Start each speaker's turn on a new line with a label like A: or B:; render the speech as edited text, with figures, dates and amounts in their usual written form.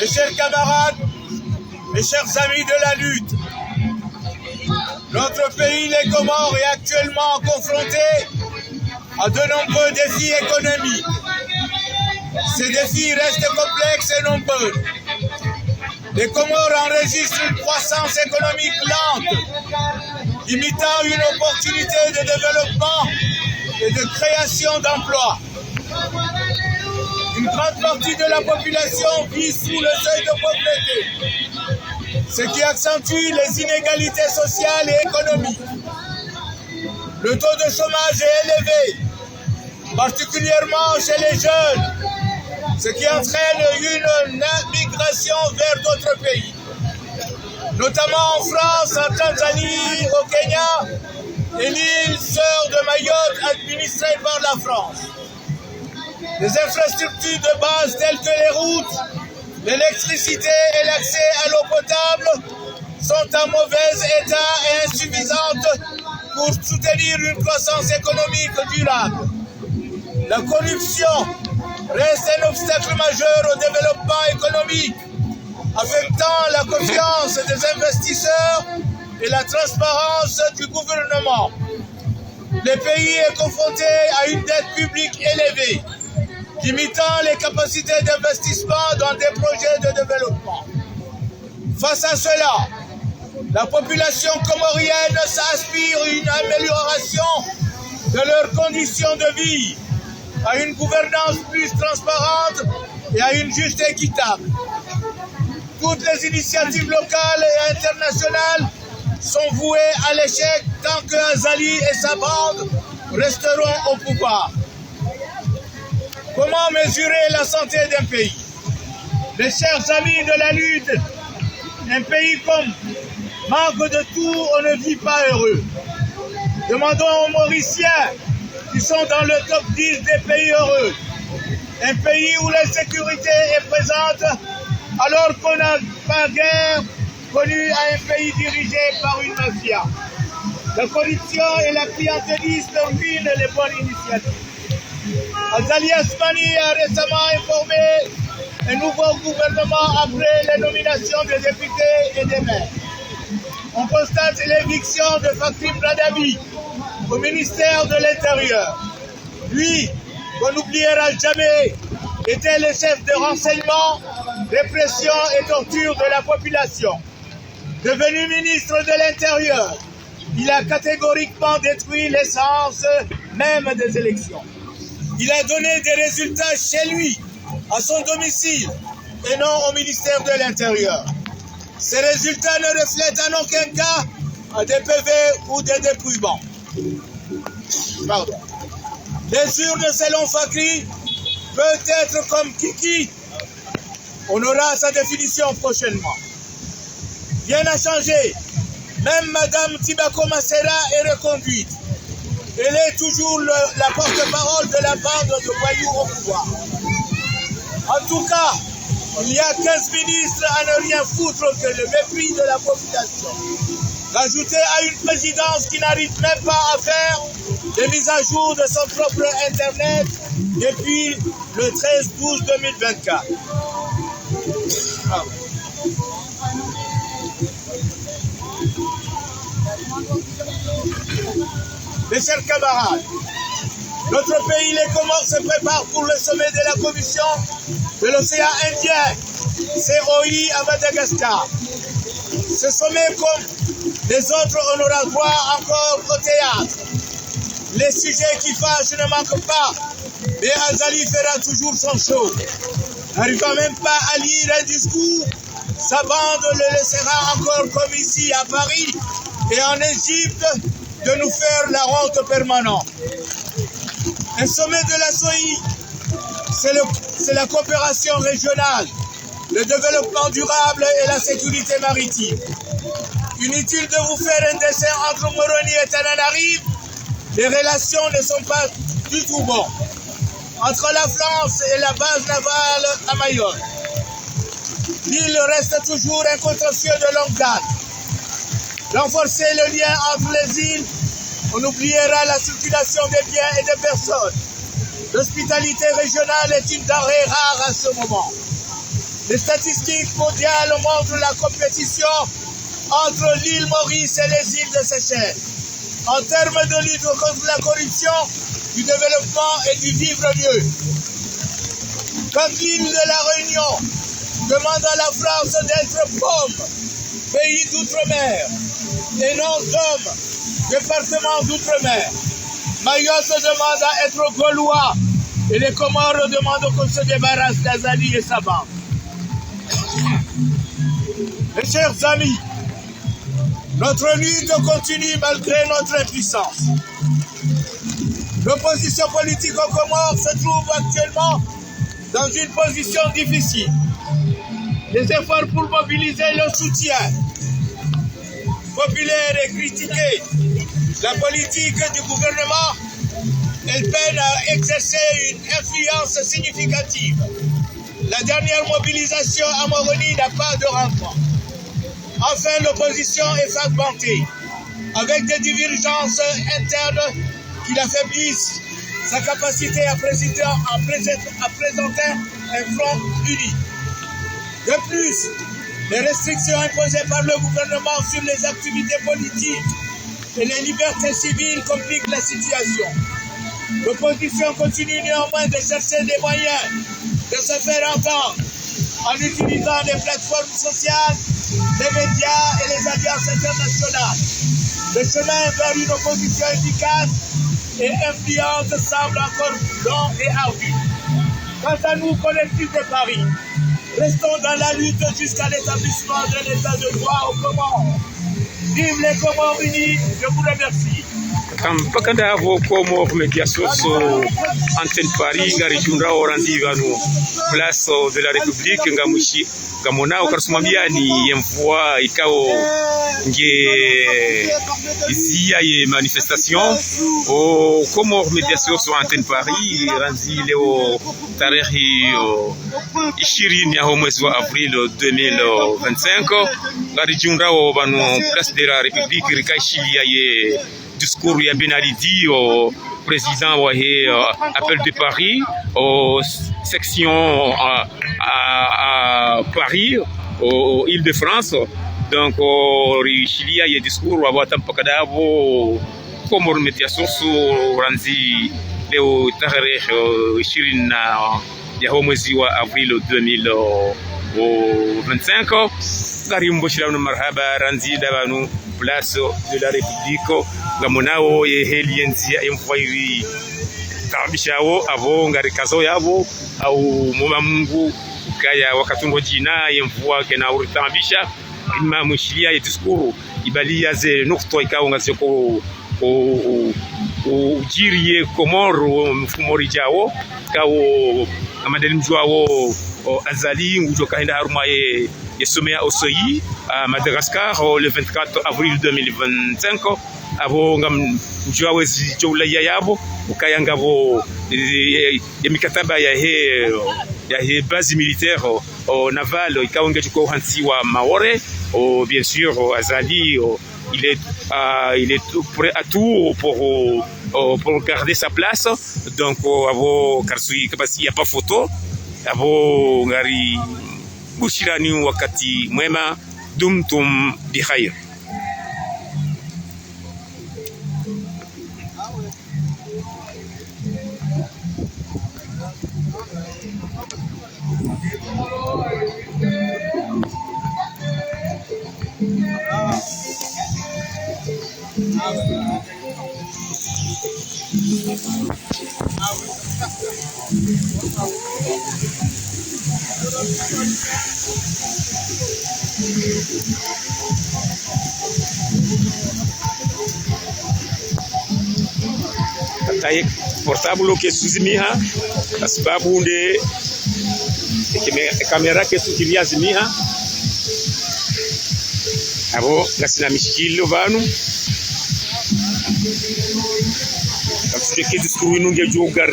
A: Mes chers camarades, mes chers amis de la lutte, notre pays, les Comores, est actuellement confronté à de nombreux défis économiques. Ces défis restent complexes et nombreux. Les Comores enregistrent une croissance économique lente, limitant une opportunité de développement et de création d'emplois. Une grande partie de la population vit sous le seuil de pauvreté, ce qui accentue les inégalités sociales et économiques. Le taux de chômage est élevé, particulièrement chez les jeunes, ce qui entraîne une migration vers d'autres pays, notamment en France, en Tanzanie, au Kenya et l'île sœur de Mayotte administrée par la France. Les infrastructures de base telles que les routes, l'électricité et l'accès à l'eau potable sont en mauvais état et insuffisantes pour soutenir une croissance économique durable. La corruption reste un obstacle majeur au développement économique, affectant la confiance des investisseurs et la transparence du gouvernement. Le pays est confronté à une dette publique élevée, limitant les capacités d'investissement dans des projets de développement. Face à cela, la population comorienne s'aspire à une amélioration de leurs conditions de vie, à une gouvernance plus transparente et à une juste équitable. Toutes les initiatives locales et internationales sont vouées à l'échec tant que Azali et sa bande resteront au pouvoir. Comment mesurer la santé d'un pays? Mes chers amis de la lutte, un pays comme manque de tout, on ne vit pas heureux. Demandons aux Mauriciens qui sont dans le top 10 des pays heureux. Un pays où l'insécurité est présente alors qu'on n'a pas guère connu à un pays dirigé par une mafia. La corruption et la clientélisme ruinent les bonnes initiatives. Azali Asmani a récemment informé un nouveau gouvernement après les nominations des députés et des maires. On constate l'éviction de Fakim Bradabi au ministère de l'Intérieur. Lui, qu'on n'oubliera jamais, était le chef de renseignement, répression et torture de la population. Devenu ministre de l'Intérieur, il a catégoriquement détruit l'essence même des élections. Il a donné des résultats chez lui, à son domicile, et non au ministère de l'Intérieur. Ces résultats ne reflètent en aucun cas des PV ou des dépouillements. Pardon. Les urnes selon Fakri peut être comme Kiki. On aura sa définition prochainement. Rien n'a changé. Même Madame Tibako Masera est reconduite. Elle est toujours la porte-parole de la bande de voyous au pouvoir. En tout cas, il y a 15 ministres à ne rien foutre que le mépris de la population. Rajouté à une présidence qui n'arrive même pas à faire des mises à jour de son propre Internet depuis le 13-12-2024. Mes chers camarades, notre pays, les Comores, se prépare pour le sommet de la Commission de l'océan Indien, COI à Madagascar. Ce sommet, comme les autres, on aura droit encore au théâtre. Les sujets qui fâchent ne manquent pas, mais Azali fera toujours son show. N'arrivant même pas à lire un discours, sa bande le laissera encore comme ici à Paris et en Égypte de nous faire la honte permanente. Un sommet de la COI, c'est la coopération régionale, le développement durable et la sécurité maritime. Inutile de vous faire un dessin entre Moroni et Tananarive, les relations ne sont pas du tout bonnes. Entre la France et la base navale à Mayotte, l'île reste toujours un contentieux de longue date. Renforcer le lien entre les îles, on oubliera la circulation des biens et des personnes. L'hospitalité régionale est une denrée rare à ce moment. Les statistiques mondiales montrent la compétition entre l'île Maurice et les îles de Seychelles. En termes de lutte contre la corruption, du développement et du vivre mieux. Quand l'île de la Réunion demande à la France d'être pomme, pays d'outre-mer, et non Somme, département d'outre-mer, Mayotte demande à être gaulois et les Comores demandent qu'on se débarrasse d'Azali et sa bande. Mes chers amis, notre lutte continue malgré notre impuissance. L'opposition politique aux Comores se trouve actuellement dans une position difficile. Les efforts pour mobiliser le soutien populaire et critiquer la politique du gouvernement, elle peine à exercer une influence significative. La dernière mobilisation à Moroni n'a pas de rendement. Enfin, l'opposition est fragmentée, avec des divergences internes qui l'affaiblissent sa capacité à présenter un front uni. De plus, les restrictions imposées par le gouvernement sur les activités politiques et les libertés civiles compliquent la situation. L'opposition continue néanmoins de chercher des moyens de se faire entendre en utilisant les plateformes sociales, les médias et les alliances internationales. Le chemin vers une opposition efficace et influente semble encore long et ardu. Quant à nous, collectifs de Paris, restons dans la lutte jusqu'à l'établissement de l'état de droit aux Comores. Vive les Comores unis, je vous remercie.
B: Mpaka ndavo Comores Media Source antenne Paris ngari junda orandi vanu place de la République ngamushi ngamona ukarusumambia ni yemvua ikao nge izia ye manifestation au Comores Media Source antenne Paris ranzi leo tarehe 20 ya mwezi wa April 2025 ngari junda vanu place de la République rikaishilia ye discours ya Ben Ali dit au président appel de Paris aux sections à Paris aux Île-de-France donc au Chilia il y a discours à Watampakadavo Comores Media Source ranzi leo tarehe 20 ya mwezi wa April 2025 Karimbo shirano marhaba ranzi dabanu place de la République ngamonao ye helienzia emfairi tabishao avo ngari kazo yavo au mama Mungu kaya wakatungo jina yemvua kena uritambisha ima mushilia ye diskuru ibalia ze nukto ikawo ngasoko ujiriye Komoro mfumori jao kawo amadeli mjwao Azali ngujo kaenda haruma ye sommet Osoyi à Madagascar le 24 avril 2025 abo ngam njawezi jola yabo ukayanga bo mikataba ya he base militaire naval ikaonge tuko hansi wa Maore bien sûr Azali il est prêt à tout pour garder sa place donc abo karsui kabasi il y a pas photo abo ngari bushirani wakati mwema dumtum bikhair. Kaye portable ke suzimiha sababu nde kamera ke sukilia zimiha abo ngasina mishikilo banu kapsike discours nunge jogar